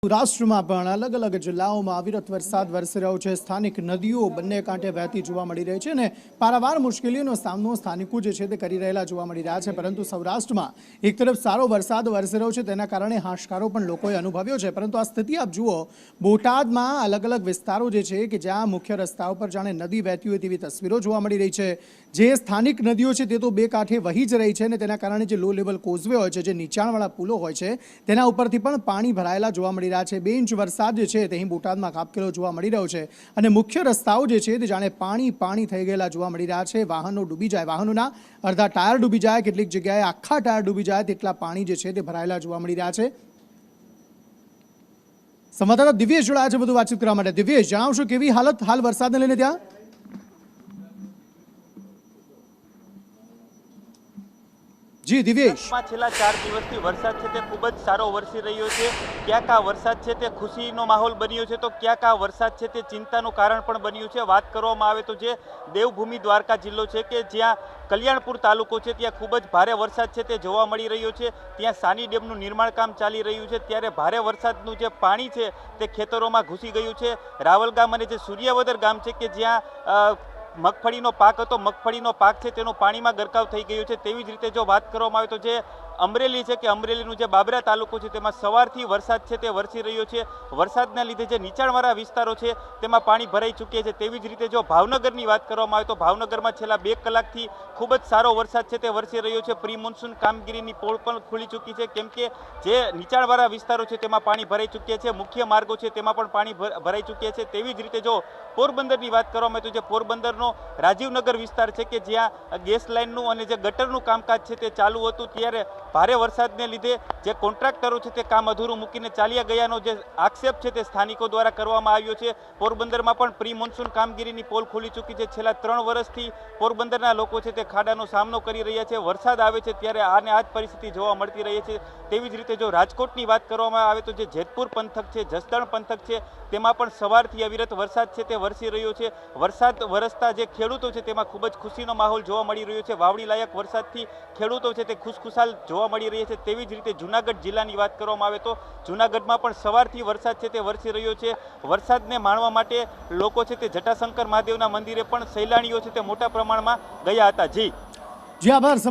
સૌરાષ્ટ્રમાં પણ અલગ અલગ જિલ્લાઓમાં અવિરત વરસાદ વરસી રહ્યો છે। સ્થાનિક નદીઓ બંને કાંઠે વહેતી જોવા મળી રહી છે અને પારાવાર મુશ્કેલીઓનો સામનો સ્થાનિકો જે છે તે કરી રહેલા જોવા મળી રહ્યા છે। પરંતુ સૌરાષ્ટ્રમાં એક તરફ સારો વરસાદ વરસી રહ્યો છે, તેના કારણે હાશકારો પણ લોકોએ અનુભવ્યો છે। પરંતુ આ સ્થિતિ આપ જુઓ, બોટાદમાં અલગ અલગ વિસ્તારો જે છે કે જ્યાં મુખ્ય રસ્તાઓ પર જાણે નદી વહેતી હોય તેવી તસવીરો જોવા મળી રહી છે। જે સ્થાનિક નદીઓ છે તે તો બે કાંઠે વહી જ રહી છે અને તેના કારણે જે લો લેવલ કોઝવે હોય છે, જે નીચાણવાળા પુલો હોય છે, તેના ઉપરથી પણ પાણી ભરાયેલા જોવા મળી રહ્યા છે। 2 ઇંચ વરસાદ જે છે તે અહીં બોટાદમાં ખાબકેલો જોવા મળી રહ્યો છે અને મુખ્ય રસ્તાઓ જે છે તે જાણે પાણી થઈ ગયેલા જોવા મળી રહ્યા છે। વાહનો ડૂબી જાય, વાહનોના અડધા ટાયર ડૂબી જાય, કેટલીક જગ્યાએ આખા ટાયર ડૂબી જાય તેટલા પાણી જે છે તે ભરાયેલા જોવા મળી રહ્યા છે। સંવાદદાતા દિવ્યેશ જોડાયા છે વધુ વાતચીત કરવા માટે। દિવ્યેશ, જણાવશો કેવી હાલત હાલ વરસાદને લઈને ત્યાં? જી દિવ્યેશ, છેલ્લા 4 દિવસથી વરસાદ છે તે ખૂબ જ સારો વરસી રહ્યો છે। ક્યાંક આ વરસાદ છે તે ખુશીનો માહોલ બન્યો છે, તો ક્યાંક આ વરસાદ છે તે ચિંતાનું કારણ પણ બન્યું છે। વાત કરવામાં આવે તો જે દેવભૂમિ દ્વારકા જિલ્લો છે કે જ્યાં કલ્યાણપુર તાલુકો છે, ત્યાં ખૂબ જ ભારે વરસાદ છે તે જોવા મળી રહ્યો છે। ત્યાં સાની ડેમનું નિર્માણ કામ ચાલી રહ્યું છે, ત્યારે ભારે વરસાદનું જે પાણી છે તે ખેતરોમાં ઘૂસી ગયું છે। રાવલ ગામ અને જે સૂર્યવદર ગામ છે કે જ્યાં મગફળીનો પાક હતો, મગફળીનો પાક છે તેનું પાણીમાં ગરકાવ થઈ ગયું છે। તેવી જ રીતે જો વાત કરવામાં આવે તો જે અમરેલી છે કે અમરેલીનું જે બાબરા તાલુકો છે તેમાં સવારથી વરસાદ છે તે વરસી રહ્યો છે। વરસાદના લીધે જે નીચાણવાળા વિસ્તારો છે તેમાં પાણી ભરાઈ ચૂક્યા છે। તેવી જ રીતે જો ભાવનગરની વાત કરવામાં આવે તો ભાવનગરમાં છેલ્લા 2 કલાકથી ખૂબ જ સારો વરસાદ છે તે વરસી રહ્યો છે। પ્રી મોન્સૂન કામગીરીની પોલ પણ ખુલી ચૂકી છે, કેમ કે જે નીચાણવાળા વિસ્તારો છે તેમાં પાણી ભરાઈ ચૂક્યા છે, મુખ્ય માર્ગો છે તેમાં પણ પાણી ભરાઈ ચૂક્યા છે। તેવી જ રીતે જો પોરબંદરની વાત કરવામાં આવે તો જે પોરબંદરનો રાજીવનગર વિસ્તાર છે કે જ્યાં ગેસ લાઇનનું અને જે ગટરનું કામકાજ છે તે ચાલુ હતું, ત્યારે ભારે વરસાદને લીધે જે કોન્ટ્રાક્ટરો છે તે કામ અધૂરું મૂકીને ચાલ્યા ગયાનો જે આક્ષેપ છે તે સ્થાનિકો દ્વારા કરવામાં આવ્યો છે। પોરબંદરમાં પણ પ્રી મોન્સૂન કામગીરીની પોલ ખુલી ચૂકી છે। છેલ્લા 3 વર્ષથી પોરબંદરના લોકો છે તે ખાડાનો સામનો કરી રહ્યા છે। વરસાદ આવે છે ત્યારે આને આ જ પરિસ્થિતિ જોવા મળતી રહી છે। તેવી જ રીતે જો રાજકોટની વાત કરવામાં આવે તો જે જેતપુર પંથક છે, જસદણ પંથક છે, તેમાં પણ સવારથી અવિરત વરસાદ છે તે વરસી રહ્યો છે। વરસાદ વરસતા જે ખેડૂતો છે તેમાં ખૂબ જ ખુશીનો માહોલ જોવા મળી રહ્યો છે। વાવણી લાયક વરસાદથી ખેડૂતો છે તે ખુશખુશાલ જોવા મળી રહ્યા છે। તેવી જ રીતે જૂનાગઢ જિલ્લાની વાત કરવામાં આવે તો જૂનાગઢમાં પણ સવારથી વરસાદ છે તે વરસી રહ્યો છે। વરસાદને માણવા માટે લોકો છે તે જટાશંકર મહાદેવના મંદિરે પણ સહેલાણીઓ છે તે મોટા પ્રમાણમાં ગયા હતા। જી આભાર।